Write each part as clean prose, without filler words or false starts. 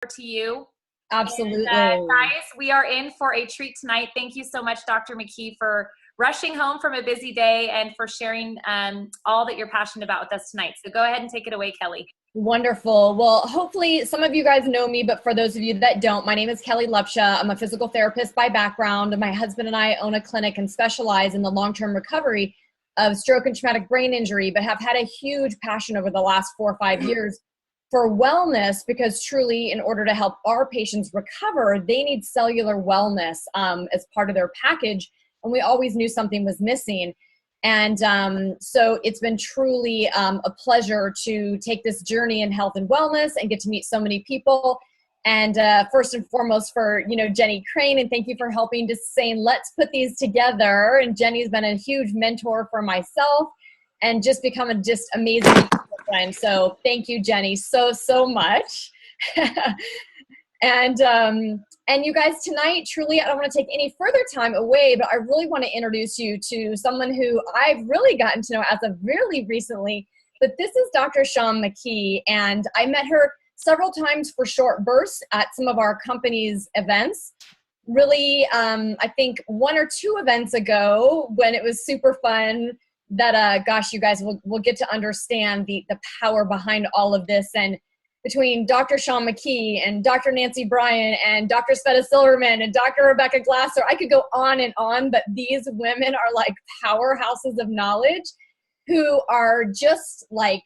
to you. Absolutely. And, guys, we are in for a treat tonight. Thank you so much, Dr. McKee, for rushing home from a busy day and for sharing all that you're passionate about with us tonight. So go ahead and take it away, Kelly. Wonderful. Well, hopefully some of you guys know me, but for those of you that don't, my name is Kelly Lepsha. I'm a physical therapist by background. My husband and I own a clinic and specialize in the long-term recovery of stroke and traumatic brain injury, but have had a huge passion over the last 4 or 5 years for wellness, because truly, in order to help our patients recover, they need cellular wellness as part of their package. And we always knew something was missing. And so it's been truly a pleasure to take this journey in health and wellness and get to meet so many people. And first and foremost for, Jenny Crane, and thank you for helping to saying, let's put these together. And Jenny's been a huge mentor for myself and just become a just amazing friend. So thank you, Jenny, so much. And you guys, tonight, truly, I don't want to take any further time away, but I really want to introduce you to someone who I've really gotten to know as of really recently. But this is Dr. Shawn McKee, and I met her several times for short bursts at some of our company's events. Really, I think 1 or 2 events ago when it was super fun that, gosh, you guys will get to understand the power behind all of this. And between Dr. Shawn McKee and Dr. Nancy Bryan and Dr. Sveta Silverman and Dr. Rebecca Glasser, I could go on and on, but these women are like powerhouses of knowledge who are just like,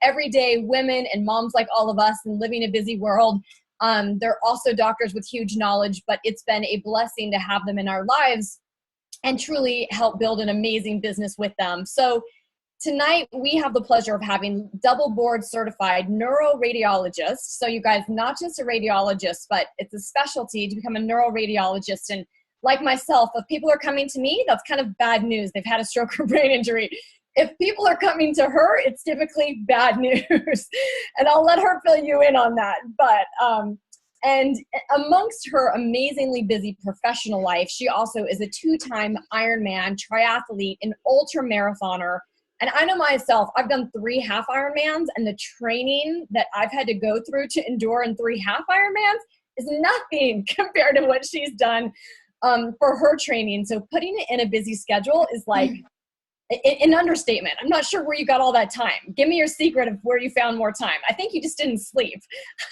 everyday women and moms like all of us and living a busy world. They're also doctors with huge knowledge, but it's been a blessing to have them in our lives and truly help build an amazing business with them. So tonight, we have the pleasure of having double board certified neuroradiologist. So you guys, not just a radiologist, but it's a specialty to become a neuroradiologist. And like myself, if people are coming to me, that's kind of bad news. They've had a stroke or brain injury. If people are coming to her, it's typically bad news. And I'll let her fill you in on that. But, and amongst her amazingly busy professional life, she also is a 2-time Ironman triathlete and ultra marathoner. And I know myself, I've done 3 half Ironmans, and the training that I've had to go through to endure in 3 half Ironmans is nothing compared to what she's done for her training. So putting it in a busy schedule is like an understatement. I'm not sure where you got all that time. Give me your secret of where you found more time. I think you just didn't sleep.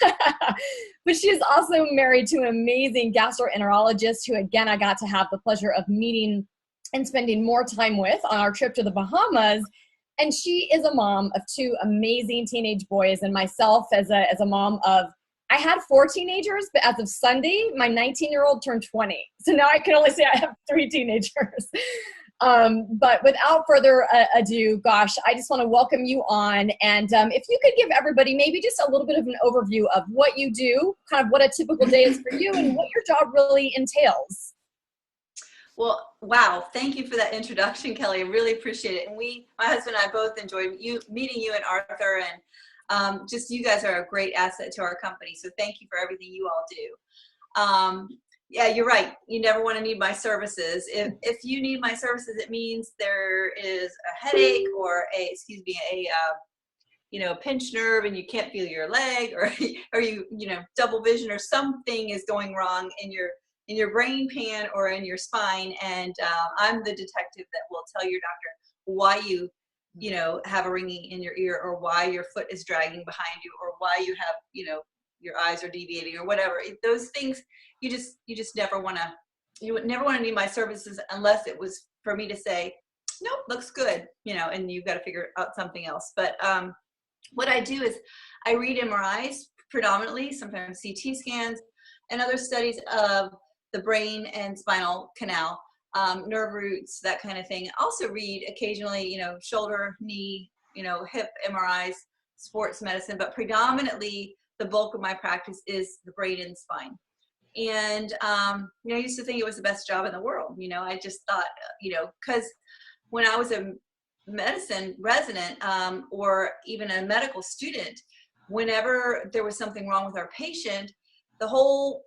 But she is also married to an amazing gastroenterologist who, again, I got to have the pleasure of meeting and spending more time with on our trip to the Bahamas. And she is a mom of 2 amazing teenage boys, and myself as a mom of, I had 4 teenagers, but as of Sunday, my 19-year-old turned 20. So now I can only say I have 3 teenagers. But without further ado, gosh, I just want to welcome you on. And if you could give everybody maybe just a little bit of an overview of what you do, kind of what a typical day is for you and what your job really entails. Well, wow. Thank you for that introduction, Kelly. I really appreciate it. And my husband and I both enjoyed meeting you and Arthur, and just you guys are a great asset to our company. So thank you for everything you all do. Yeah, you're right. You never want to need my services. If you need my services, it means there is a headache or a pinched nerve and you can't feel your leg, or you double vision, or something is going wrong in your brain pan or in your spine, and I'm the detective that will tell your doctor why you have a ringing in your ear, or why your foot is dragging behind you, or why you have your eyes are deviating, or whatever. Those things you just never want to need my services unless it was for me to say, nope, looks good, and you've got to figure out something else. But what I do is I read MRIs predominantly, sometimes CT scans, and other studies of the brain and spinal canal, nerve roots, that kind of thing. Also read occasionally, shoulder, knee, hip MRIs, sports medicine, but predominantly the bulk of my practice is the brain and spine. And, I used to think it was the best job in the world. I just thought, because when I was a medicine resident or even a medical student, whenever there was something wrong with our patient, the whole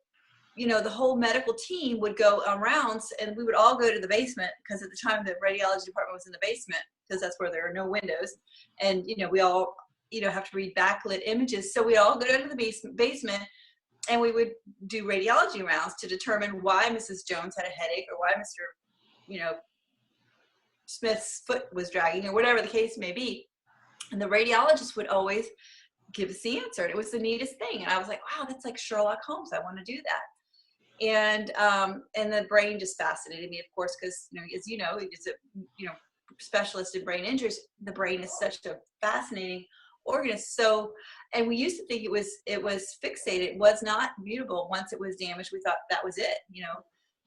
medical team would go around, and we would all go to the basement, because at the time the radiology department was in the basement, because that's where there are no windows. And, we all, have to read backlit images. So we all go to the basement, and we would do radiology rounds to determine why Mrs. Jones had a headache or why Mr. Smith's foot was dragging or whatever the case may be. And the radiologist would always give us the answer. And it was the neatest thing. And I was like, wow, that's like Sherlock Holmes. I want to do that. And the brain just fascinated me, of course, because, as you know, as a specialist in brain injuries, the brain is such a fascinating organ. So, and we used to think it was fixated. It was not mutable. Once it was damaged, we thought that was it.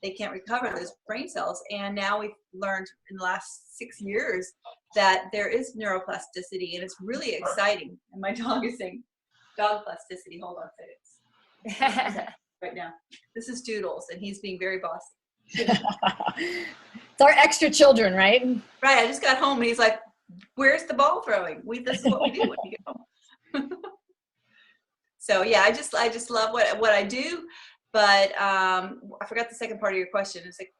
They can't recover those brain cells. And now we've learned in the last 6 years that there is neuroplasticity, and it's really exciting. And my dog is saying, dog plasticity. Hold on a second. Right now. This is Doodles, and he's being very bossy. It's our extra children, right? Right. I just got home, and he's like, where's the ball throwing? This is what we do when we get home. So yeah, I just love what I do. But I forgot the second part of your question. It's like,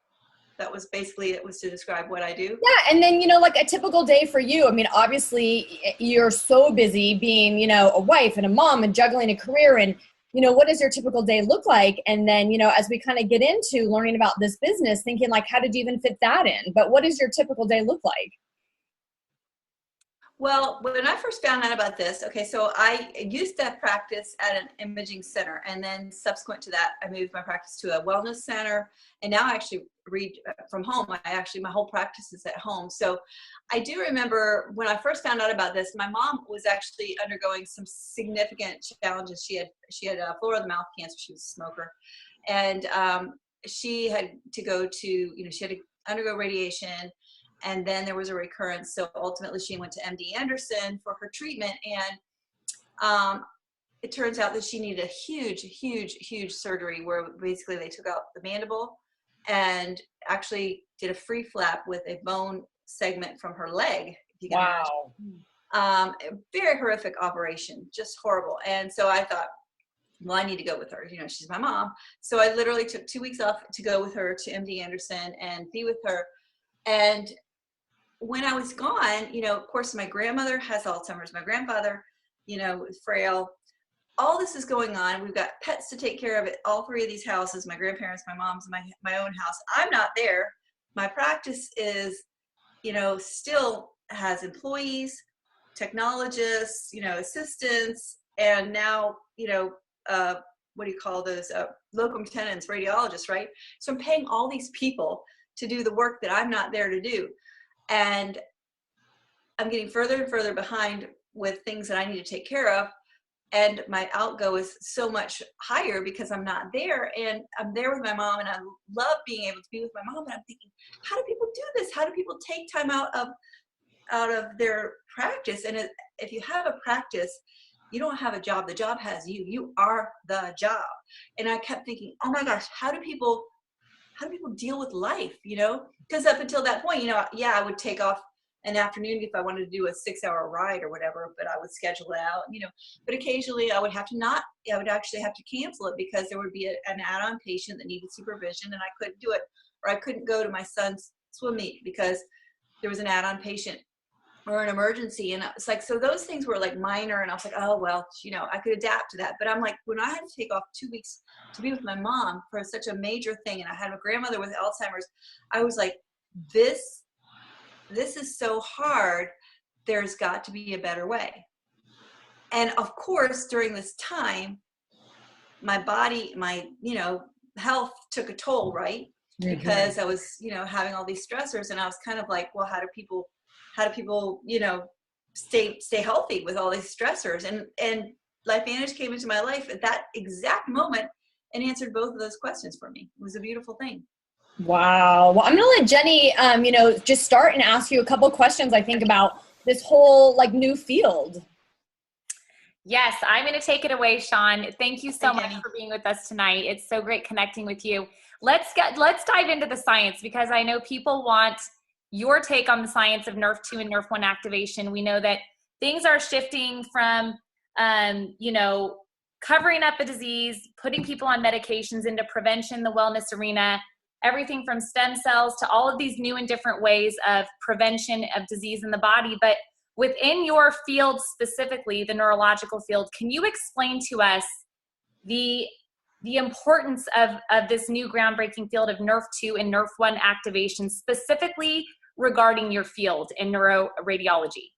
that was basically, it was to describe what I do. Yeah. And then, like a typical day for you, I mean, obviously you're so busy being, a wife and a mom and juggling a career, and, what does your typical day look like? And then, as we kind of get into learning about this business, thinking like, how did you even fit that in? But what does your typical day look like? Well, when I first found out about this, okay, so I used to practice at an imaging center, and then subsequent to that, I moved my practice to a wellness center, and now I actually read from home. My whole practice is at home. So I do remember when I first found out about this, my mom was actually undergoing some significant challenges. She had floor of the mouth cancer. She was a smoker, and she had to go to, she had to undergo radiation. And then there was a recurrence. So ultimately she went to MD Anderson for her treatment. And it turns out that she needed a huge surgery where basically they took out the mandible and actually did a free flap with a bone segment from her leg. If you can Wow. imagine. Very horrific operation, just horrible. And so I thought, well, I need to go with her. She's my mom. So I literally took 2 weeks off to go with her to MD Anderson and be with her. And when I was gone, of course, my grandmother has Alzheimer's, my grandfather, frail. All this is going on. We've got pets to take care of at all three of these houses, my grandparents, my mom's, my own house. I'm not there. My practice is, still has employees, technologists, assistants, and now, what do you call those, locum tenens, radiologists, right? So I'm paying all these people to do the work that I'm not there to do. And I'm getting further and further behind with things that I need to take care of. And my outgo is so much higher because I'm not there. And I'm there with my mom, and I love being able to be with my mom. And I'm thinking, how do people do this? How do people take time out of their practice? And if you have a practice, you don't have a job. The job has you. You are the job. And I kept thinking, oh my gosh, how do people deal with life, because up until that point, I would take off an afternoon if I wanted to do a 6-hour ride or whatever, but I would schedule it out, but occasionally I would actually have to cancel it because there would be an add-on patient that needed supervision, and I couldn't do it, or I couldn't go to my son's swim meet because there was an add-on patient or an emergency. And it's like, so those things were like minor, and I was like, oh, well, I could adapt to that. But I'm like, when I had to take off 2 weeks to be with my mom for such a major thing, and I had a grandmother with Alzheimer's, I was like, this is so hard. There's got to be a better way. And of course, during this time, my body, my, health took a toll, right? Mm-hmm. Because I was, having all these stressors, and I was kind of like, well, how do people, stay healthy with all these stressors? And LifeVantage came into my life at that exact moment and answered both of those questions for me. It was a beautiful thing. Wow. Well, I'm going to let Jenny, just start and ask you a couple of questions, I think, about this whole new field. Yes, I'm going to take it away, Sean. Thank you so much for being with us tonight. It's so great connecting with you. Let's dive into the science, because I know people want your take on the science of NRF2 and NRF1 activation. We know that things are shifting from, covering up a disease, putting people on medications, into prevention, the wellness arena, everything from stem cells to all of these new and different ways of prevention of disease in the body. But within your field specifically, the neurological field, can you explain to us the the importance of this new groundbreaking field of NRF2 and NRF1 activation, specifically regarding your field in neuroradiology?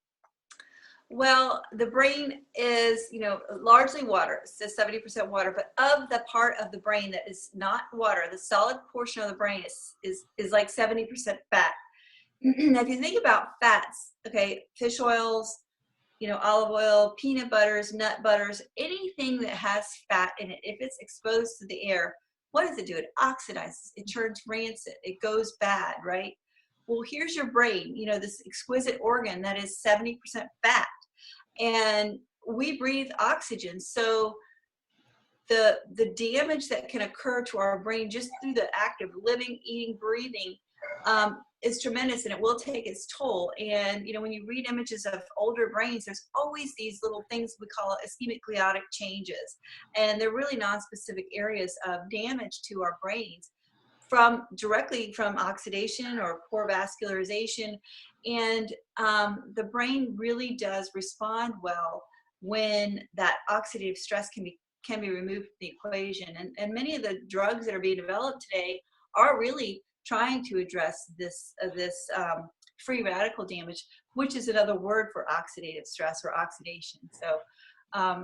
Well, the brain is, largely water, so 70% water, but of the part of the brain that is not water, the solid portion of the brain is like 70% fat. Now, if you think about fats, okay, fish oils, olive oil, peanut butters, nut butters, anything that has fat in it, if it's exposed to the air, what does it do? It oxidizes, it turns rancid, it goes bad, right? Well, here's your brain, this exquisite organ that is 70% fat. And we breathe oxygen. So the damage that can occur to our brain just through the act of living, eating, breathing is tremendous, and it will take its toll. And when you read images of older brains, there's always these little things we call ischemic gliotic changes, and they're really non-specific areas of damage to our brains directly from oxidation or poor vascularization. And the brain really does respond well when that oxidative stress can be removed from the equation. And many of the drugs that are being developed today are really trying to address this free radical damage, which is another word for oxidative stress or oxidation. So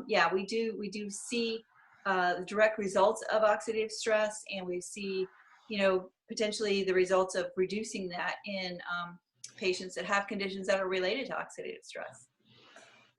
yeah, we do see the direct results of oxidative stress, and we see potentially the results of reducing that in patients that have conditions that are related to oxidative stress.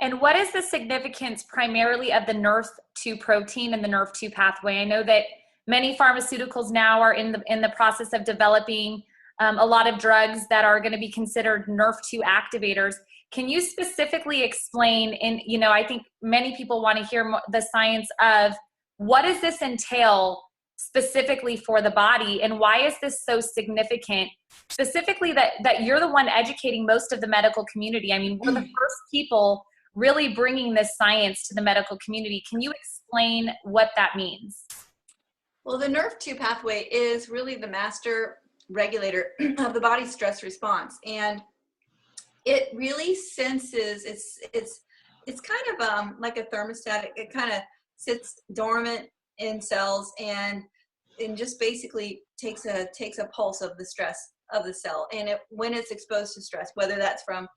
And what is the significance primarily of the NRF2 protein and the NRF2 pathway? I know that many pharmaceuticals now are in the process of developing a lot of drugs that are going to be considered NRF2 activators. Can you specifically explain, I think many people want to hear the science of what does this entail specifically for the body, and why is this so significant, specifically that you're the one educating most of the medical community? I mean, we're the first people really bringing this science to the medical community. Can you explain what that means? Well, the NRF2 pathway is really the master regulator of the body's stress response, and it really senses, it's kind of like a thermostat. It kind of sits dormant in cells and just basically takes a pulse of the stress of the cell, and when it's exposed to stress, whether that's from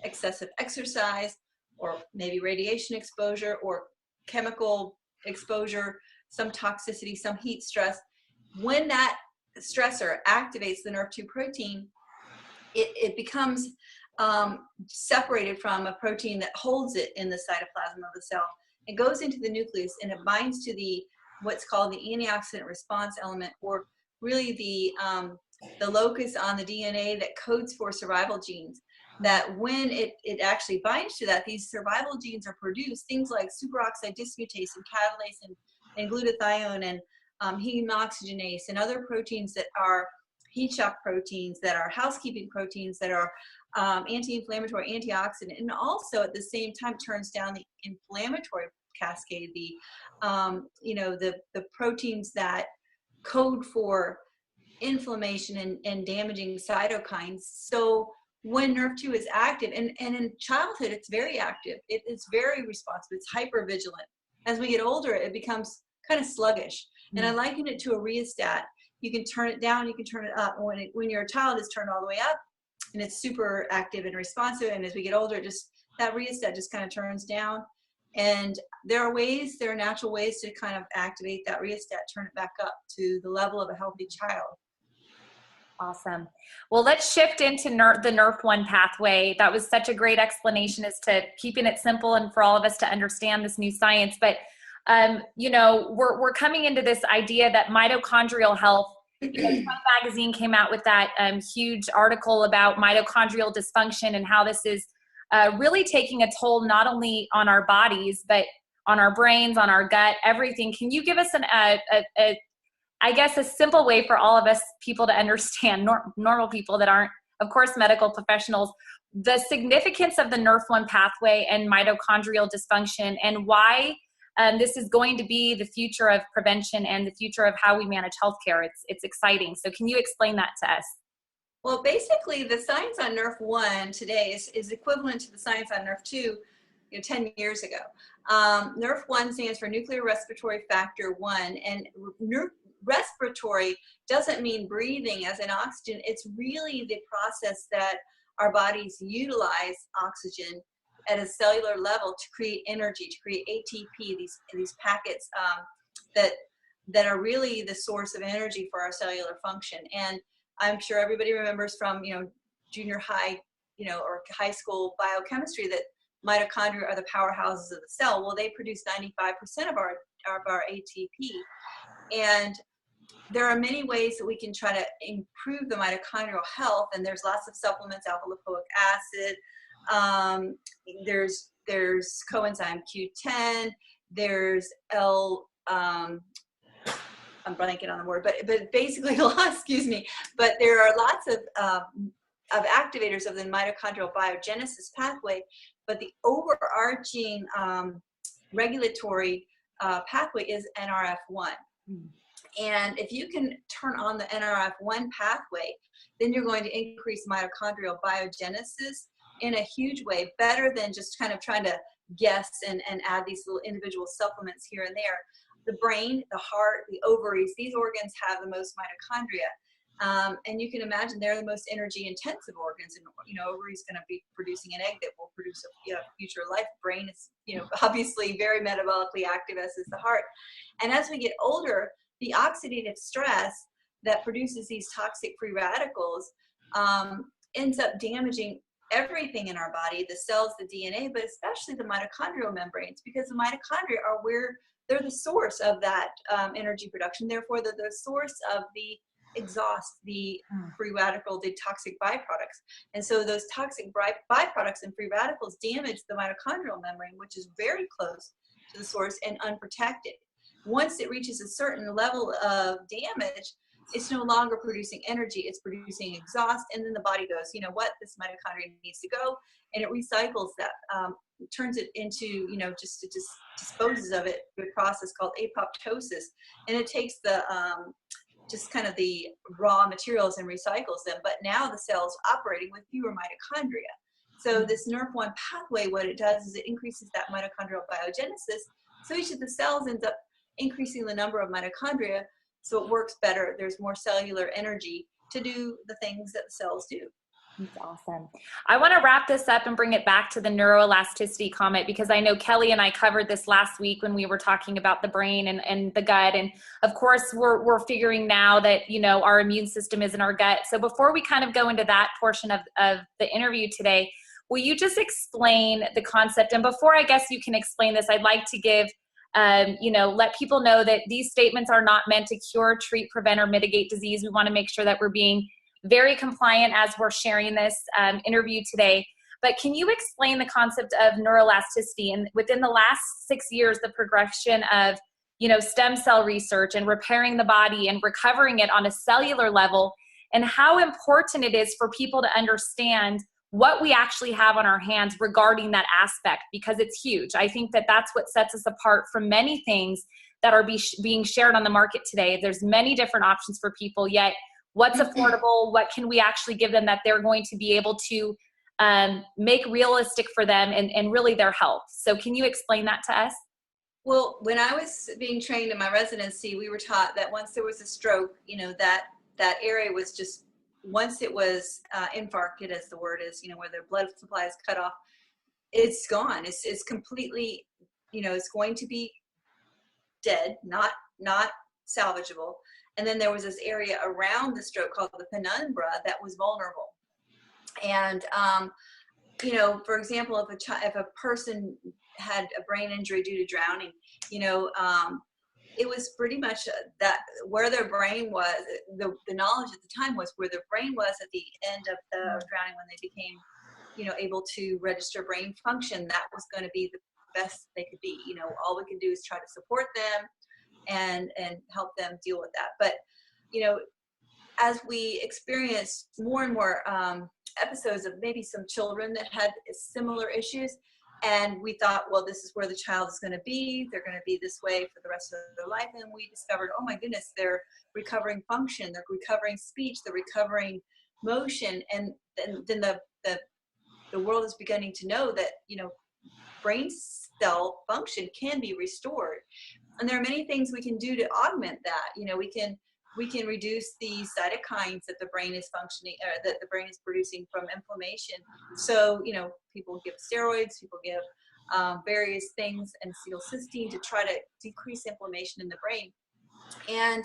excessive exercise or maybe radiation exposure or chemical exposure, some toxicity, some heat stress, when that stressor activates the NRF2 protein, it becomes separated from a protein that holds it in the cytoplasm of the cell. It goes into the nucleus and it binds to what's called the antioxidant response element, or really the locus on the DNA that codes for survival genes. That when it actually binds to that, these survival genes are produced, things like superoxide dismutase and catalase and glutathione and heme oxygenase and other proteins that are heat shock proteins, that are housekeeping proteins, that are anti-inflammatory, antioxidant, and also at the same time turns down the inflammatory cascade, the proteins that code for inflammation and damaging cytokines. So when NRF2 is active, and in childhood it's very active, it's very responsive, it's hypervigilant. As we get older, it becomes kind of sluggish. And I liken it to a rheostat. You can turn it down, you can turn it up. When you're a child, it's turned all the way up and it's super active and responsive. And as we get older, that rheostat just kind of turns down. And there are natural ways to kind of activate that rheostat, turn it back up to the level of a healthy child. Awesome. Well, let's shift into the NRF1 pathway. That was such a great explanation as to keeping it simple and for all of us to understand this new science. But, we're coming into this idea that mitochondrial health, Time Magazine came out with that huge article about mitochondrial dysfunction and how this is really taking a toll not only on our bodies, but on our brains, on our gut, everything. Can you give us a simple way for all of us people to understand, normal people that aren't, of course, medical professionals, the significance of the NRF1 pathway and mitochondrial dysfunction, and why this is going to be the future of prevention and the future of how we manage healthcare? It's exciting. So can you explain that to us? Well, basically, the science on NRF1 today is equivalent to the science on NRF2 10 years ago. NRF1 stands for Nuclear Respiratory Factor 1, and respiratory doesn't mean breathing as in oxygen. It's really the process that our bodies utilize oxygen at a cellular level to create energy, to create ATP, these packets that are really the source of energy for our cellular function. And I'm sure everybody remembers from junior high, or high school biochemistry that mitochondria are the powerhouses of the cell. Well, they produce 95% of our ATP. And there are many ways that we can try to improve the mitochondrial health, and there's lots of supplements, alpha-lipoic acid, there's coenzyme Q10, there's I'm blanking on the word, but basically, excuse me, but there are lots of activators of the mitochondrial biogenesis pathway, but the overarching regulatory pathway is NRF1. And if you can turn on the NRF1 pathway, then you're going to increase mitochondrial biogenesis in a huge way, better than just kind of trying to guess and add these little individual supplements here and there. The brain, the heart, the ovaries, these organs have the most mitochondria. And you can imagine they're the most energy intensive organs. And, ovary is going to be producing an egg that will produce a future life. Brain is, obviously very metabolically active, as is the heart. And as we get older, the oxidative stress that produces these toxic free radicals ends up damaging everything in our body, the cells, the DNA, but especially the mitochondrial membranes, because the mitochondria are where they're the source of that energy production. Therefore, they're the source of the exhaust, the free radical, the toxic byproducts. And so those toxic byproducts and free radicals damage the mitochondrial membrane, which is very close to the source and unprotected. Once it reaches a certain level of damage, it's no longer producing energy, it's producing exhaust, and then the body goes, you know what, this mitochondria needs to go, and it recycles that, turns it into, just disposes of it through a process called apoptosis, and it takes the, just kind of the raw materials and recycles them, but now the cell's operating with fewer mitochondria. So this NRF1 pathway, what it does is it increases that mitochondrial biogenesis, so each of the cells ends up increasing the number of mitochondria, so it works better. There's more cellular energy to do the things that the cells do. That's awesome. I want to wrap this up and bring it back to the neuroelasticity comment, because I know Kelly and I covered this last week when we were talking about the brain and the gut. And of course, we're figuring now that, our immune system is in our gut. So before we kind of go into that portion of the interview today, will you just explain the concept? And before I guess you can explain this, I'd like to give let people know that these statements are not meant to cure, treat, prevent, or mitigate disease. We want to make sure that we're being very compliant as we're sharing this interview today. But can you explain the concept of neuroelasticity, and within the last 6 years, the progression of, stem cell research and repairing the body and recovering it on a cellular level, and how important it is for people to understand what we actually have on our hands regarding that aspect, because it's huge. I think that that's what sets us apart from many things that are being shared on the market today. There's many different options for people, yet what's affordable, what can we actually give them that they're going to be able to make realistic for them and really their health. So can you explain that to us? Well, when I was being trained in my residency, we were taught that once there was a stroke, that area was just, once it was infarcted, as the word is, where their blood supply is cut off, it's gone. It's completely, it's going to be dead, not salvageable. And then there was this area around the stroke called the penumbra that was vulnerable. And, for example, if a person had a brain injury due to drowning, it was pretty much that where their brain was, the knowledge at the time was where their brain was at the end of the drowning, when they became, able to register brain function, that was going to be the best they could be. All we can do is try to support them and help them deal with that. But, as we experienced more and more episodes of maybe some children that had similar issues, and we thought, well, this is where the child is going to be. They're going to be this way for the rest of their life. And we discovered, oh my goodness, they're recovering function, they're recovering speech, they're recovering motion. And then the world is beginning to know that, brain cell function can be restored. And there are many things we can do to augment that. You know, we can reduce the cytokines that the brain is functioning, that the brain is producing from inflammation. So, you know, people give steroids, people give various things, and acetylcysteine to try to decrease inflammation in the brain. And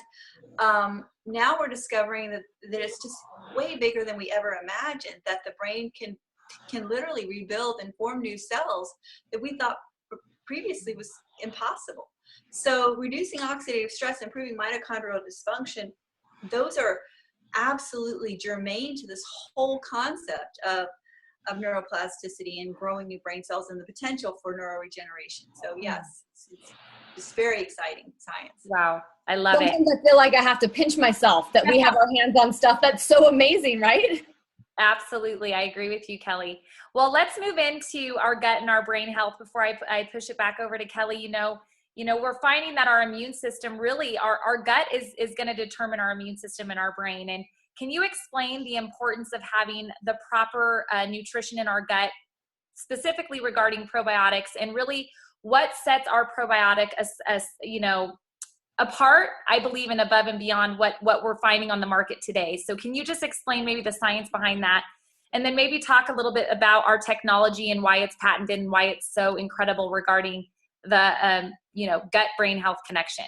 now we're discovering that it's just way bigger than we ever imagined, that the brain can literally rebuild and form new cells that we thought previously was impossible. So reducing oxidative stress, improving mitochondrial dysfunction, those are absolutely germane to this whole concept of neuroplasticity and growing new brain cells and the potential for neuroregeneration. So yes, it's very exciting science. Wow, I love it. Sometimes I feel like I have to pinch myself that we have our hands on stuff that's so amazing, right? Absolutely. I agree with you, Kelly. Well, let's move into our gut and our brain health before I push it back over to Kelly. You know, we're finding that our immune system really, our gut is going to determine our immune system in our brain. And can you explain the importance of having the proper nutrition in our gut, specifically regarding probiotics, and really what sets our probiotic as you know, apart, I believe, and above and beyond what we're finding on the market today. So can you just explain maybe the science behind that, and then maybe talk a little bit about our technology and why it's patented and why it's so incredible regarding the you know, gut brain health connection?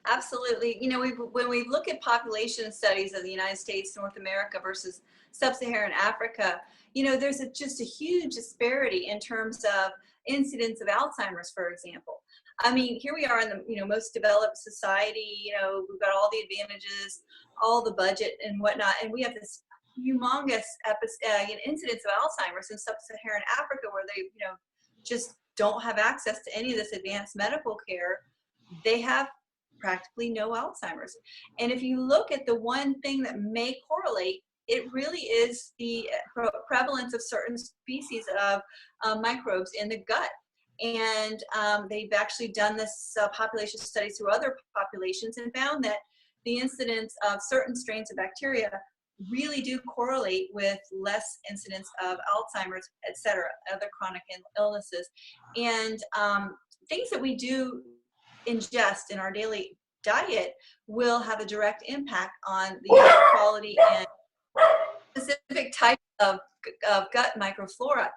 Absolutely. You know, when we look at population studies of the United States, North America versus sub-Saharan Africa, you know, there's just a huge disparity in terms of incidence of Alzheimer's, for example. I mean, here we are in the, you know, most developed society, you know, we've got all the advantages, all the budget and whatnot, and we have this humongous incidence of Alzheimer's in sub-Saharan Africa, where they, you know, just don't have access to any of this advanced medical care. They have practically no Alzheimer's. And if you look at the one thing that may correlate, it really is the prevalence of certain species of microbes in the gut. And they've actually done this population studies through other populations and found that the incidence of certain strains of bacteria really do correlate with less incidence of Alzheimer's, etc., other chronic illnesses. And things that we do ingest in our daily diet will have a direct impact on the quality and specific type of gut microflora.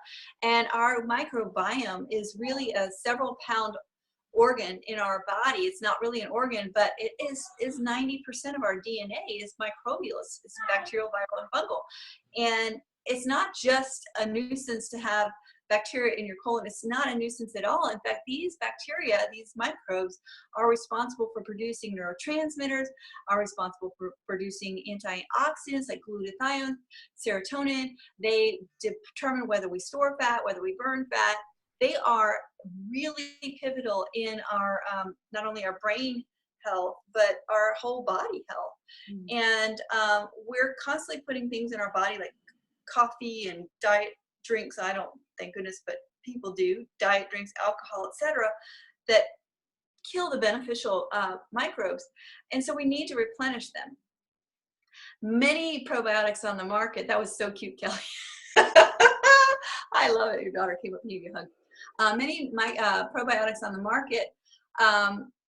And our microbiome is really a several pound organ in our body. It's not really an organ, but it is 90% of our DNA is microbial. It's bacterial, viral, and fungal. And it's not just a nuisance to have bacteria in your colon. It's not a nuisance at all. In fact, these bacteria, these microbes, are responsible for producing neurotransmitters, are responsible for producing antioxidants like glutathione, serotonin. They determine whether we store fat, whether we burn fat. They are really pivotal in our, not only our brain health, but our whole body health. Mm-hmm. And we're constantly putting things in our body like coffee and diet drinks. I don't, thank goodness, but people do, diet drinks, alcohol, etc., that kill the beneficial microbes. And so we need to replenish them. Many probiotics on the market. That was so cute, Kelly. I love it. Your daughter came up and gave you a hug. Many probiotics on the market,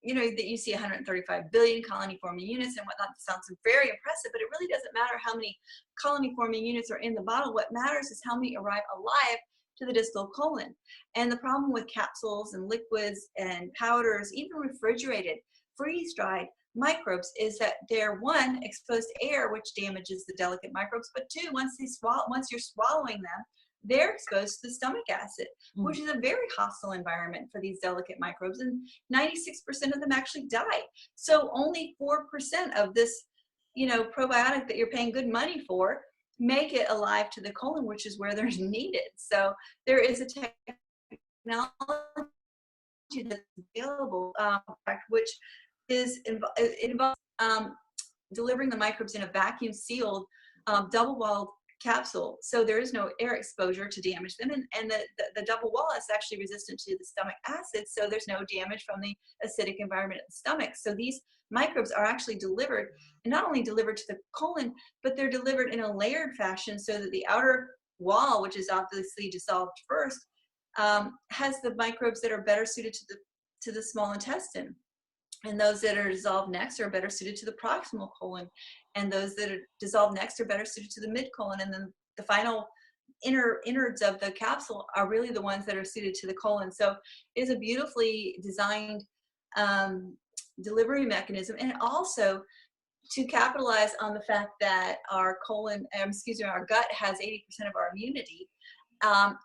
you know, that you see 135 billion colony-forming units and whatnot. That sounds very impressive, but it really doesn't matter how many colony-forming units are in the bottle. What matters is how many arrive alive to the distal colon. And the problem with capsules and liquids and powders, even refrigerated, freeze-dried microbes, is that they're, one, exposed to air, which damages the delicate microbes, but two, once you're swallowing them, they're exposed to the stomach acid, which is a very hostile environment for these delicate microbes, and 96% of them actually die. So only 4% of this, you know, probiotic that you're paying good money for make it alive to the colon, which is where they're needed. So there is a technology that's available, which is involves delivering the microbes in a vacuum-sealed, double-walled capsule, so there is no air exposure to damage them, and the double wall is actually resistant to the stomach acid, so there's no damage from the acidic environment of the stomach. So these microbes are actually delivered, and not only delivered to the colon, but they're delivered in a layered fashion, so that the outer wall, which is obviously dissolved first, has the microbes that are better suited to the small intestine. And those that are dissolved next are better suited to the proximal colon. And those that are dissolved next are better suited to the mid colon. And then the final innards of the capsule are really the ones that are suited to the colon. So it's a beautifully designed delivery mechanism. And also to capitalize on the fact that our our gut has 80% of our immunity,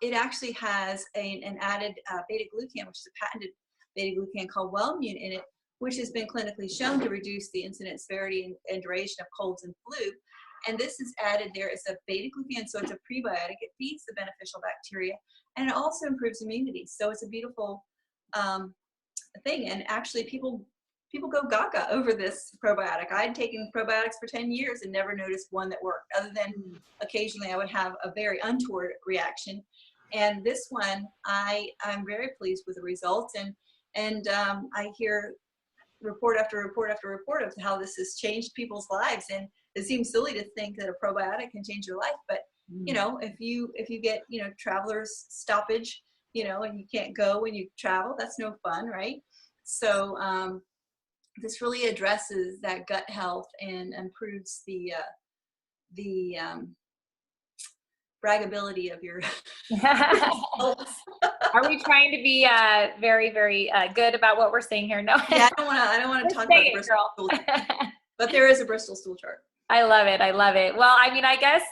it actually has an added beta-glucan, which is a patented beta-glucan called Wellmune in it, which has been clinically shown to reduce the incidence, severity, and duration of colds and flu. And this is added there as a beta-glucan, so it's a prebiotic. It feeds the beneficial bacteria, and it also improves immunity. So it's a beautiful thing. And actually, people go gaga over this probiotic. I'd taken probiotics for 10 years and never noticed one that worked, other than occasionally I would have a very untoward reaction. And this one, I'm very pleased with the results. And I hear report after report after report of how this has changed people's lives. And it seems silly to think that a probiotic can change your life, but you know, if you get, you know, traveler's stoppage, you know, and you can't go when you travel, that's no fun, right? So this really addresses that gut health and improves the braggability of your Are we trying to be very, very good about what we're saying here? No. Yeah, I don't want to talk about Bristol stool chart, but there is a Bristol stool chart. I love it. I love it. Well, I mean, I guess,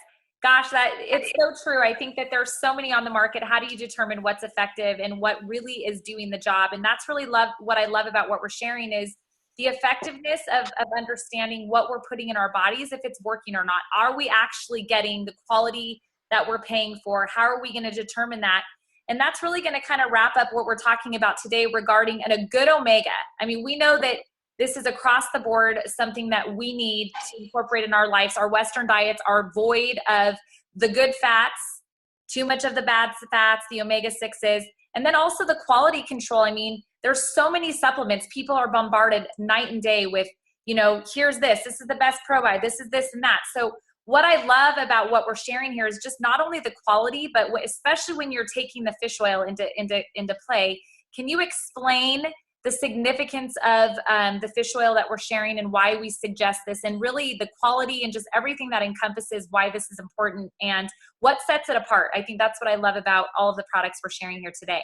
gosh, that it's so true. I think that there's so many on the market. How do you determine what's effective and what really is doing the job? And that's really what I love about what we're sharing is the effectiveness of understanding what we're putting in our bodies, if it's working or not. Are we actually getting the quality that we're paying for? How are we going to determine that? And that's really going to kind of wrap up what we're talking about today regarding a good omega. I mean, we know that this is across the board something that we need to incorporate in our lives. Our Western diets are void of the good fats, too much of the bad fats, the omega-6s, and then also the quality control. I mean, there's so many supplements. People are bombarded night and day with, you know, here's this is the best probiotic, this is this and that. So what I love about what we're sharing here is just not only the quality, but especially when you're taking the fish oil into play. Can you explain the significance of the fish oil that we're sharing and why we suggest this, and really the quality and just everything that encompasses why this is important and what sets it apart? I think that's what I love about all of the products we're sharing here today.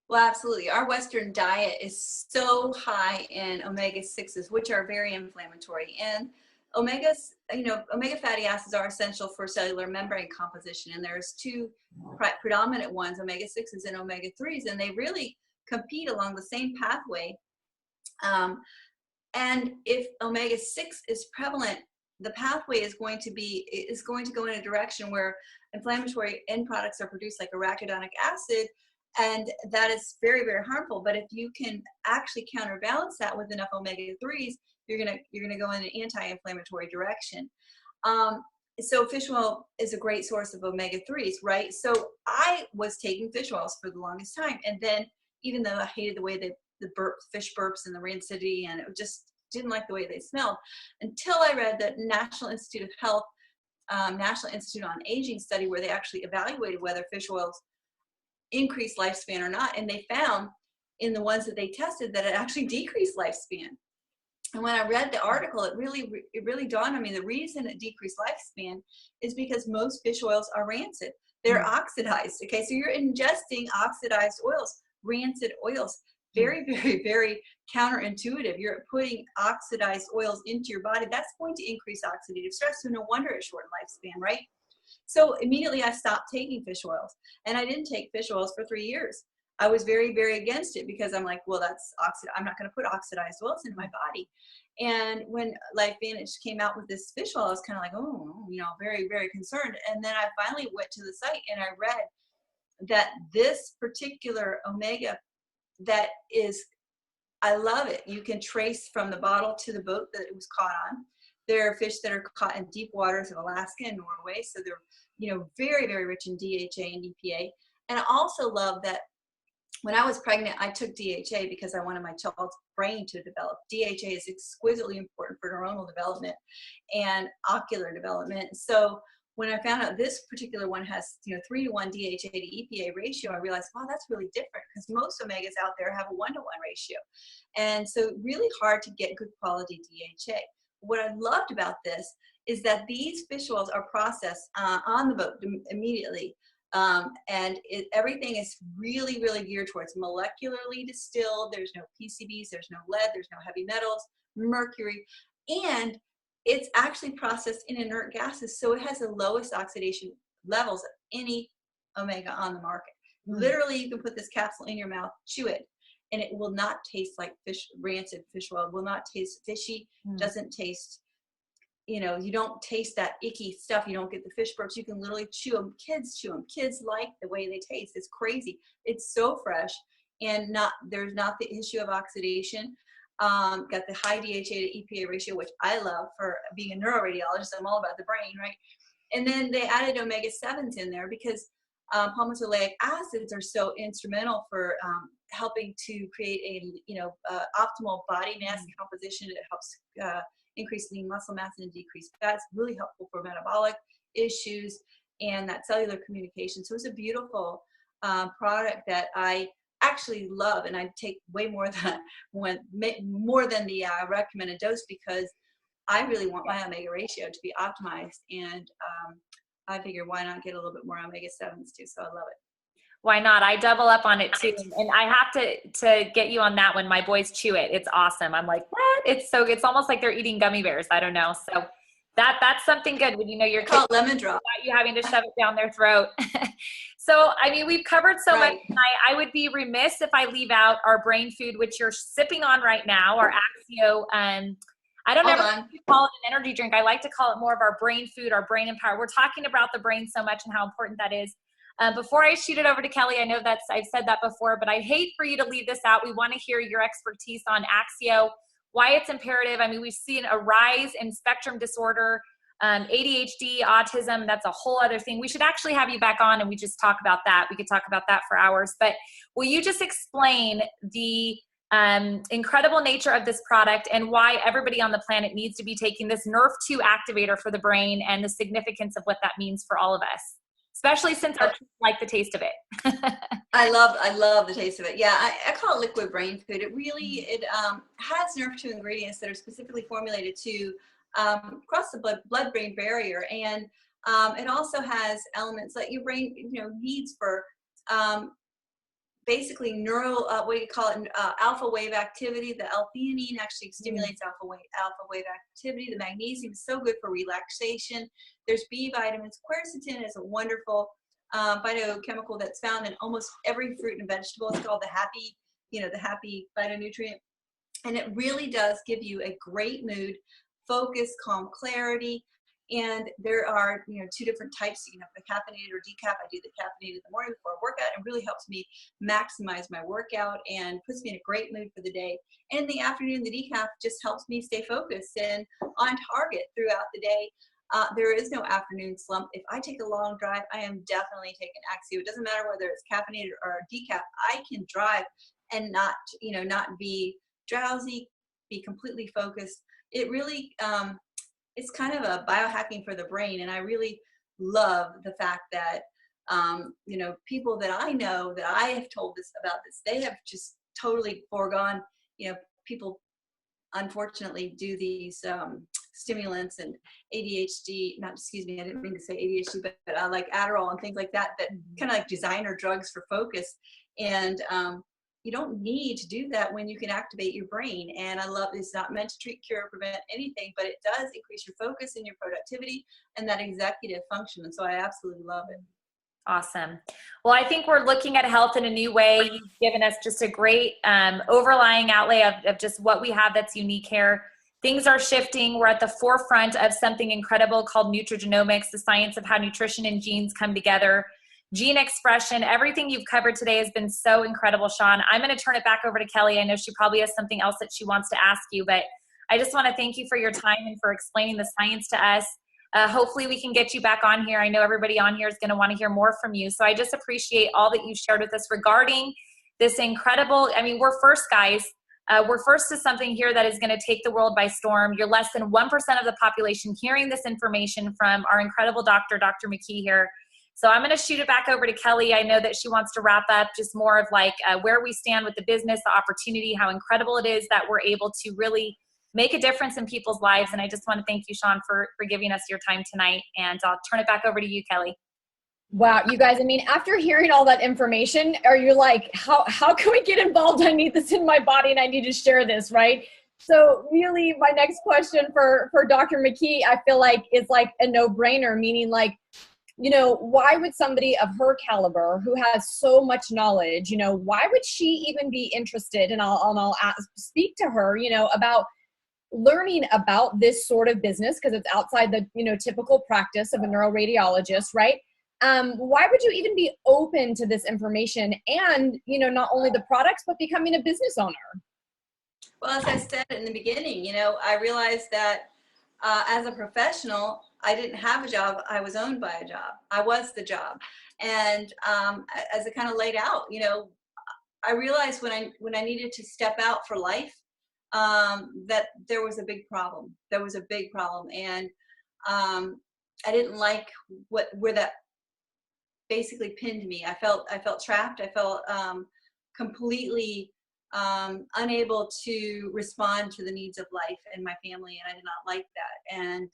Well, absolutely. Our Western diet is so high in omega-6s, which are very inflammatory. And omega fatty acids are essential for cellular membrane composition. And there's two predominant ones, omega-6s and omega-3s, and they really compete along the same pathway. And if omega-6 is prevalent, the pathway is going to go in a direction where inflammatory end products are produced, like arachidonic acid, and that is very, very harmful. But if you can actually counterbalance that with enough omega-3s, you're gonna go in an anti-inflammatory direction. So fish oil is a great source of omega-3s, right? So I was taking fish oils for the longest time, and then even though I hated the way the fish burps and the rancidity, and it just didn't like the way they smelled, until I read the National Institute of Health, National Institute on Aging study, where they actually evaluated whether fish oils increased lifespan or not, and they found in the ones that they tested that it actually decreased lifespan. And when I read the article, it really dawned on me the reason it decreased lifespan is because most fish oils are rancid. They're oxidized. Okay, so you're ingesting oxidized oils, rancid oils. Very, very, very counterintuitive. You're putting oxidized oils into your body. That's going to increase oxidative stress. So no wonder it shortened lifespan, right? So immediately I stopped taking fish oils, and I didn't take fish oils for 3 years. I was very, very against it because I'm like, well, that's I'm not going to put oxidized oils into my body. And when LifeVantage came out with this fish oil, I was kind of like, oh, you know, very, very concerned. And then I finally went to the site and I read that this particular omega I love it. You can trace from the bottle to the boat that it was caught on. There are fish that are caught in deep waters of Alaska and Norway. So they're, you know, very, very rich in DHA and EPA. And I also love that when I was pregnant, I took DHA because I wanted my child's brain to develop. DHA is exquisitely important for neuronal development and ocular development. So when I found out this particular one has, 3-to-1 DHA to EPA ratio, I realized, wow, that's really different, because most omegas out there have a 1-to-1 ratio. And so really hard to get good quality DHA. What I loved about this is that these fish oils are processed on the boat immediately. And everything is really, really geared towards molecularly distilled. There's no PCBs, there's no lead, there's no heavy metals, mercury, and it's actually processed in inert gases, so it has the lowest oxidation levels of any omega on the market. Literally, you can put this capsule in your mouth, chew it, and it will not taste like rancid fish oil. It will not taste fishy, doesn't taste, you don't taste that icky stuff. You don't get the fish burps. You can literally chew them. Kids chew them. Kids like the way they taste. It's crazy. It's so fresh, and there's not the issue of oxidation. Got the high DHA to EPA ratio, which I love for being a neuroradiologist. I'm all about the brain, right? And then they added omega-7s in there because palmitoleic acids are so instrumental for helping to create a optimal body mass composition. It helps increase lean muscle mass and decrease fat. It's really helpful for metabolic issues and that cellular communication. So it's a beautiful product that I actually love, and I take way more than the recommended dose, because I really want my omega ratio to be optimized, and I figure why not get a little bit more omega-7s too. So I love it. Why not? I double up on it too, and I have to get you on that one. My boys chew it. It's awesome. I'm like, what? It's almost like they're eating gummy bears. I don't know. So that's something good when you're called lemon drop. Without you having to shove it down their throat. So, I mean, we've covered so much tonight. I would be remiss if I leave out our brain food, which you're sipping on right now, our Axio. I don't ever call it an energy drink. I like to call it more of our brain food, our brain empower. We're talking about the brain so much and how important that is. Before I shoot it over to Kelly, I know I've said that before, but I'd hate for you to leave this out. We want to hear your expertise on Axio, why it's imperative. I mean, we've seen a rise in spectrum disorder, ADHD, autism. That's a whole other thing. We should actually have you back on and we just talk about that. We could talk about that for hours. But will you just explain the incredible nature of this product and why everybody on the planet needs to be taking this NRF2 activator for the brain and the significance of what that means for all of us, especially since our kids like the taste of it. I love the taste of it. Yeah, I call it liquid brain food. It has NRF2 ingredients that are specifically formulated to cross the blood-brain barrier, and it also has elements that your brain needs for basically alpha wave activity. The L-theanine actually stimulates alpha wave activity. The magnesium is so good for relaxation. There's B vitamins. Quercetin is a wonderful phytochemical that's found in almost every fruit and vegetable. It's called the happy phytonutrient, and it really does give you a great mood, focus, calm, clarity. And there are, 2 different types. You can have the caffeinated or decaf. I do the caffeinated in the morning before a workout. It really helps me maximize my workout and puts me in a great mood for the day. And in the afternoon, the decaf just helps me stay focused and on target throughout the day. There is no afternoon slump. If I take a long drive, I am definitely taking Axio. It doesn't matter whether it's caffeinated or decaf. I can drive and not be drowsy, be completely focused. It really, it's kind of a biohacking for the brain. And I really love the fact that, people that I know that I have told this about this, they have just totally foregone, people unfortunately do these stimulants and I didn't mean to say ADHD, but like Adderall and things like that kind of like designer drugs for focus. And you don't need to do that when you can activate your brain. And I love it's not meant to treat, cure, or prevent anything, but it does increase your focus and your productivity and that executive function. And so I absolutely love it. Awesome. Well, I think we're looking at health in a new way. You've given us just a great overlying outlay of just what we have that's unique here. Things are shifting. We're at the forefront of something incredible called nutrigenomics, the science of how nutrition and genes come together. Gene expression, everything you've covered today has been so incredible, Sean. I'm going to turn it back over to Kelly. I know she probably has something else that she wants to ask you, but I just want to thank you for your time and for explaining the science to us. Hopefully we can get you back on here. I know everybody on here is going to want to hear more from you. So I just appreciate all that you shared with us regarding this incredible, we're first guys. We're first to something here that is going to take the world by storm. You're less than 1% of the population hearing this information from our incredible doctor, Dr. McKee here. So I'm going to shoot it back over to Kelly. I know that she wants to wrap up just more of like where we stand with the business, the opportunity, how incredible it is that we're able to really make a difference in people's lives. And I just want to thank you, Sean, for giving us your time tonight. And I'll turn it back over to you, Kelly. Wow, you guys, I mean, after hearing all that information, are you like, how can we get involved? I need this in my body and I need to share this, right? So really, my next question for Dr. McKee, I feel like is like a no-brainer, meaning like, you know, why would somebody of her caliber who has so much knowledge, you know, why would she even be interested? And I'll speak to her, you know, about learning about this sort of business because it's outside the, you know, typical practice of a neuroradiologist, right? Why would you even be open to this information and, you know, not only the products, but becoming a business owner? Well, as I said in the beginning, you know, I realized that as a professional, I didn't have a job. I was owned by a job. I was the job. And as I kind of laid out, you know, I realized when I needed to step out for life, that there was a big problem. There was a big problem. And I didn't like where that basically pinned me. I felt trapped. I felt completely unable to respond to the needs of life and my family, and I did not like that. And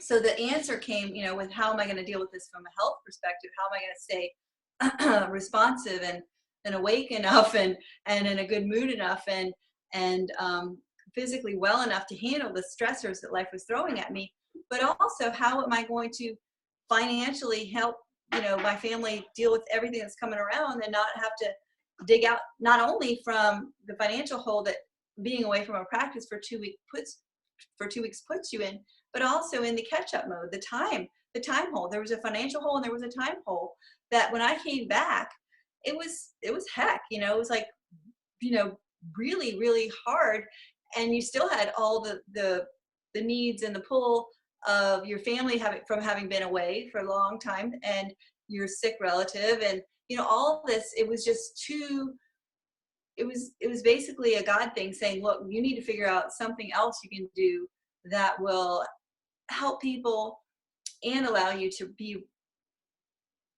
so the answer came, you know, with how am I going to deal with this from a health perspective? How am I going to stay responsive and awake enough and in a good mood enough and physically well enough to handle the stressors that life was throwing at me? But also, how am I going to financially help, you know, my family deal with everything that's coming around and not have to dig out not only from the financial hole that being away from a practice for 2 weeks puts you in, but also in the catch-up mode, the time hole. There was a financial hole and there was a time hole that when I came back, it was heck, you know, it was like, you know, really, really hard. And you still had all the needs and the pull of your family having been away for a long time and your sick relative and, you know, all this. It was just it was basically a God thing saying, look, you need to figure out something else you can do that will help people and allow you to be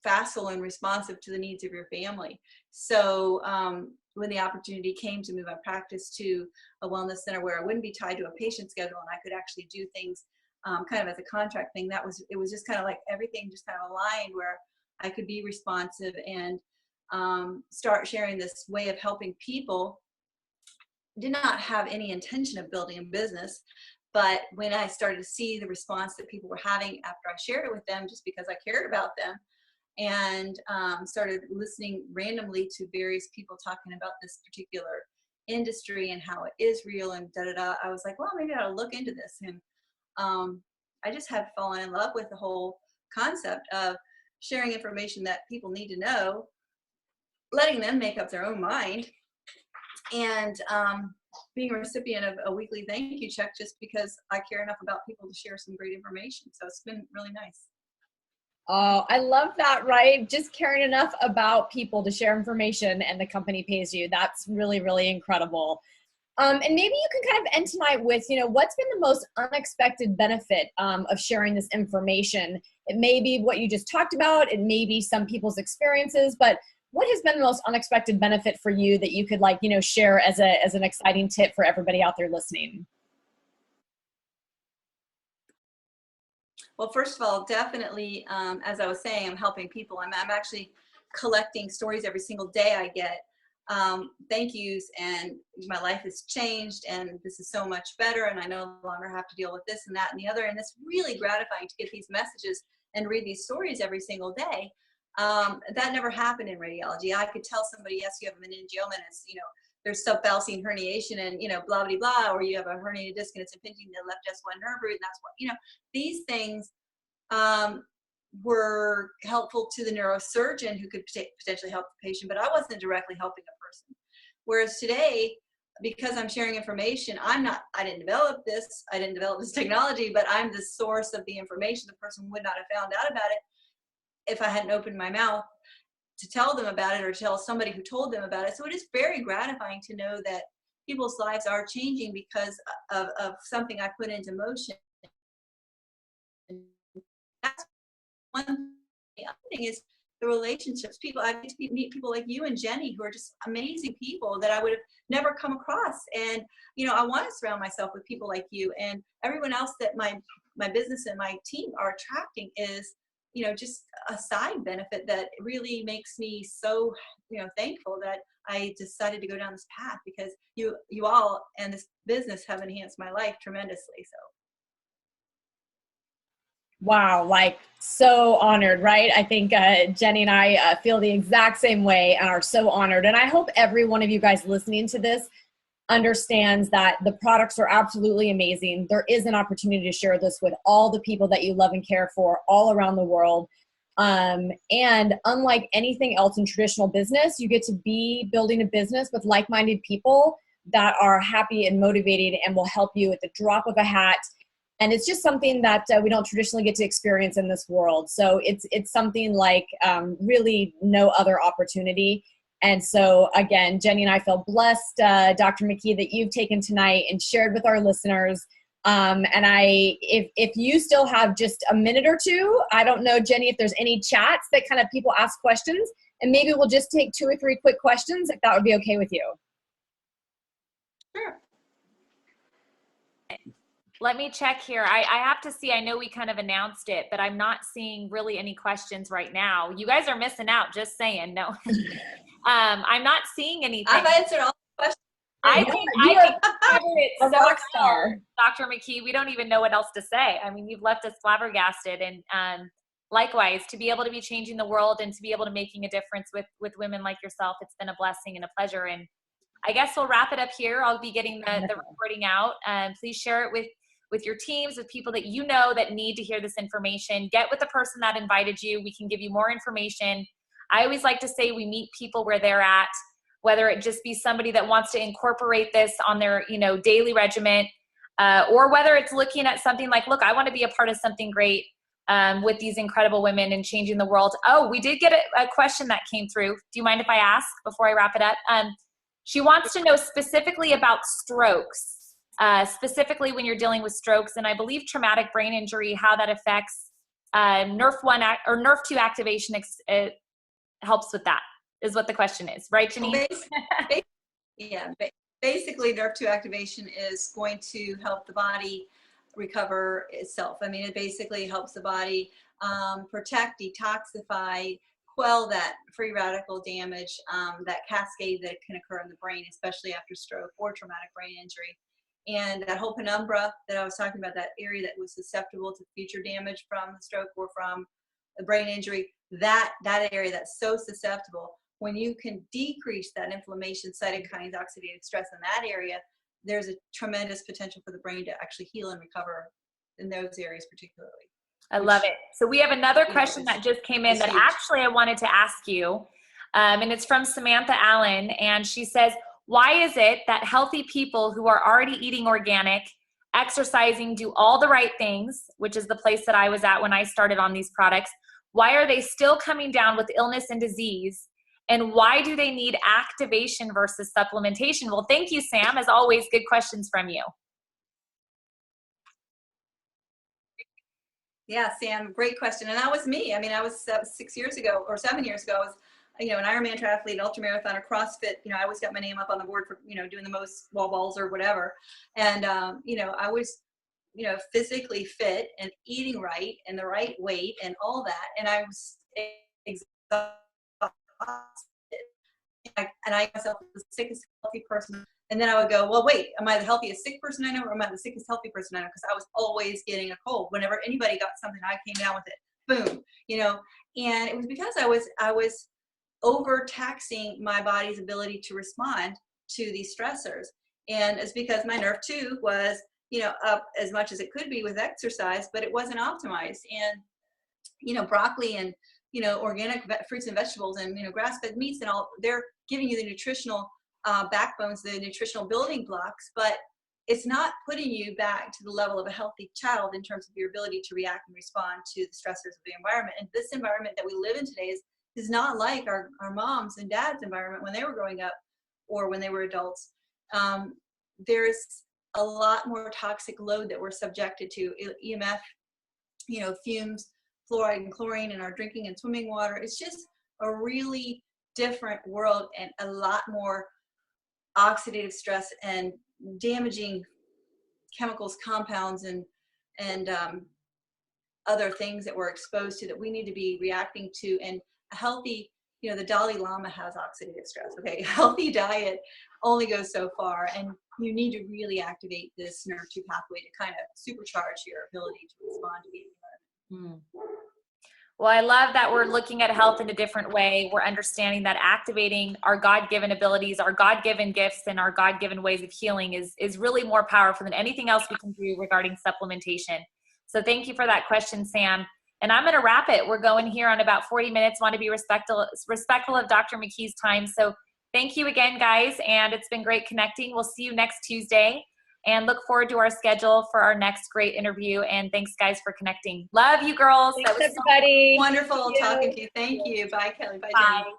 facile and responsive to the needs of your family. So when the opportunity came to move my practice to a wellness center where I wouldn't be tied to a patient schedule and I could actually do things kind of as a contract thing, it was just kind of like everything just kind of aligned where I could be responsive and start sharing this way of helping people. Did not have any intention of building a business, but when I started to see the response that people were having after I shared it with them, just because I cared about them, and started listening randomly to various people talking about this particular industry and how it is real and da-da-da, I was like, well, maybe I'll look into this. And I just had fallen in love with the whole concept of sharing information that people need to know, letting them make up their own mind, and being a recipient of a weekly thank you check just because I care enough about people to share some great information. So it's been really nice. Oh, I love that, right? Just caring enough about people to share information and the company pays you. That's really, really incredible. And maybe you can kind of end tonight with, you know, what's been the most unexpected benefit of sharing this information? It may be what you just talked about. It may be some people's experiences, but what has been the most unexpected benefit for you that you could, like, you know, share as an exciting tip for everybody out there listening? Well, first of all, definitely, as I was saying, I'm helping people. I'm actually collecting stories every single day I get. Thank yous, and my life has changed, and this is so much better, and I no longer have to deal with this and that and the other. And it's really gratifying to get these messages and read these stories every single day. That never happened in radiology. I could tell somebody, yes, you have a meningioma, and it's, you know, there's subfalcine herniation and, you know, blah, blah, blah, or you have a herniated disc and it's impinging the left S1 nerve root, and that's what, you know, these things were helpful to the neurosurgeon who could potentially help the patient, but I wasn't directly helping a person. Whereas today, because I'm sharing information, I didn't develop this technology, but I'm the source of the information. The person would not have found out about it if I hadn't opened my mouth to tell them about it or tell somebody who told them about it. So it is very gratifying to know that people's lives are changing because of something I put into motion. That's one thing. The other thing is the relationships. People, I get to meet people like you and Jenny, who are just amazing people that I would have never come across. And, you know, I want to surround myself with people like you, and everyone else that my business and my team are attracting is, you know, just a side benefit that really makes me so, you know, thankful that I decided to go down this path, because you all and this business have enhanced my life tremendously. So. Wow, like so honored, right? I think Jenny and I feel the exact same way and are so honored. And I hope every one of you guys listening to this understands that the products are absolutely amazing. There is an opportunity to share this with all the people that you love and care for all around the world. And unlike anything else in traditional business, you get to be building a business with like-minded people that are happy and motivated and will help you at the drop of a hat. And it's just something that we don't traditionally get to experience in this world. So it's something like really no other opportunity. And so again, Jenny and I feel blessed, Dr. McKee, that you've taken tonight and shared with our listeners. And if you still have just a minute or two, I don't know, Jenny, if there's any chats that kind of people ask questions, and maybe we'll just take 2 or 3 quick questions, if that would be okay with you. Sure. Let me check here. I have to see, I know we kind of announced it, but I'm not seeing really any questions right now. You guys are missing out, just saying. No. I'm not seeing anything. I've answered all the questions. I think you covered it so rock star, Dr. McKee. We don't even know what else to say. I mean, you've left us flabbergasted, and likewise, to be able to be changing the world and to be able to making a difference with women like yourself, it's been a blessing and a pleasure. And I guess we'll wrap it up here. I'll be getting the recording out. Please share it with your teams, with people that you know that need to hear this information. Get with the person that invited you. We can give you more information. I always like to say we meet people where they're at, whether it just be somebody that wants to incorporate this on their, you know, daily regimen, or whether it's looking at something like, look, I want to be a part of something great with these incredible women and changing the world. Oh, we did get a question that came through. Do you mind if I ask before I wrap it up? She wants to know specifically about strokes. Specifically when you're dealing with strokes, and I believe traumatic brain injury, how that affects NRF1 or NRF2 activation helps with that, is what the question is. Right, Janine? Basically NRF2 activation is going to help the body recover itself. I mean, it basically helps the body protect, detoxify, quell that free radical damage, that cascade that can occur in the brain, especially after stroke or traumatic brain injury. And that whole penumbra that I was talking about, that area that was susceptible to future damage from the stroke or from the brain injury, that area that's so susceptible, when you can decrease that inflammation, cytokines, oxidative stress in that area, there's a tremendous potential for the brain to actually heal and recover in those areas particularly. I love it. So we have another question that just came in that actually I wanted to ask you, and it's from Samantha Allen, and she says, why is it that healthy people who are already eating organic, exercising, do all the right things, which is the place that I was at when I started on these products, why are they still coming down with illness and disease? And why do they need activation versus supplementation? Well, thank you, Sam. As always, good questions from you. Yeah, Sam, great question. And that was me. I mean, I was 6 years ago or 7 years ago, I was, you know, an Ironman triathlete, an ultramarathoner, CrossFit. You know, I always got my name up on the board for, you know, doing the most wall balls or whatever. And, you know, I was, you know, physically fit and eating right and the right weight and all that. And I was exhausted. And I myself was the sickest healthy person. And then I would go, well, wait, am I the healthiest sick person I know, or am I the sickest healthy person I know? Because I was always getting a cold. Whenever anybody got something, I came down with it. Boom, you know. And it was because I was overtaxing my body's ability to respond to these stressors. And it's because my NRF2 was, you know, up as much as it could be with exercise, but it wasn't optimized. And, you know, broccoli and, you know, organic fruits and vegetables and, you know, grass-fed meats and all, they're giving you the nutritional backbones, the nutritional building blocks, but it's not putting you back to the level of a healthy child in terms of your ability to react and respond to the stressors of the environment. And this environment that we live in today is not like our moms and dads' environment when they were growing up or when they were adults. there's a lot more toxic load that we're subjected to. EMF, fumes, fluoride and chlorine in our drinking and swimming water. It's just a really different world, and a lot more oxidative stress and damaging chemicals, compounds, and other things that we're exposed to that we need to be reacting to. And a healthy, the Dalai Lama has oxidative stress. Okay, a healthy diet only goes so far, and you need to really activate this NERV2 pathway to kind of supercharge your ability to respond to the environment. Well, I love that we're looking at health in a different way. We're understanding that activating our God-given abilities, our God-given gifts, and our God-given ways of healing is really more powerful than anything else we can do regarding supplementation. So thank you for that question, Sam. And I'm going to wrap it. We're going here on about 40 minutes. Want to be respectful of Dr. McKee's time. So thank you again, guys. And it's been great connecting. We'll see you next Tuesday, and look forward to our schedule for our next great interview. And thanks, guys, for connecting. Love you, girls. Thanks, everybody. Wonderful talking to you. Thank you. Bye, Kelly. Bye, Jenny. Bye.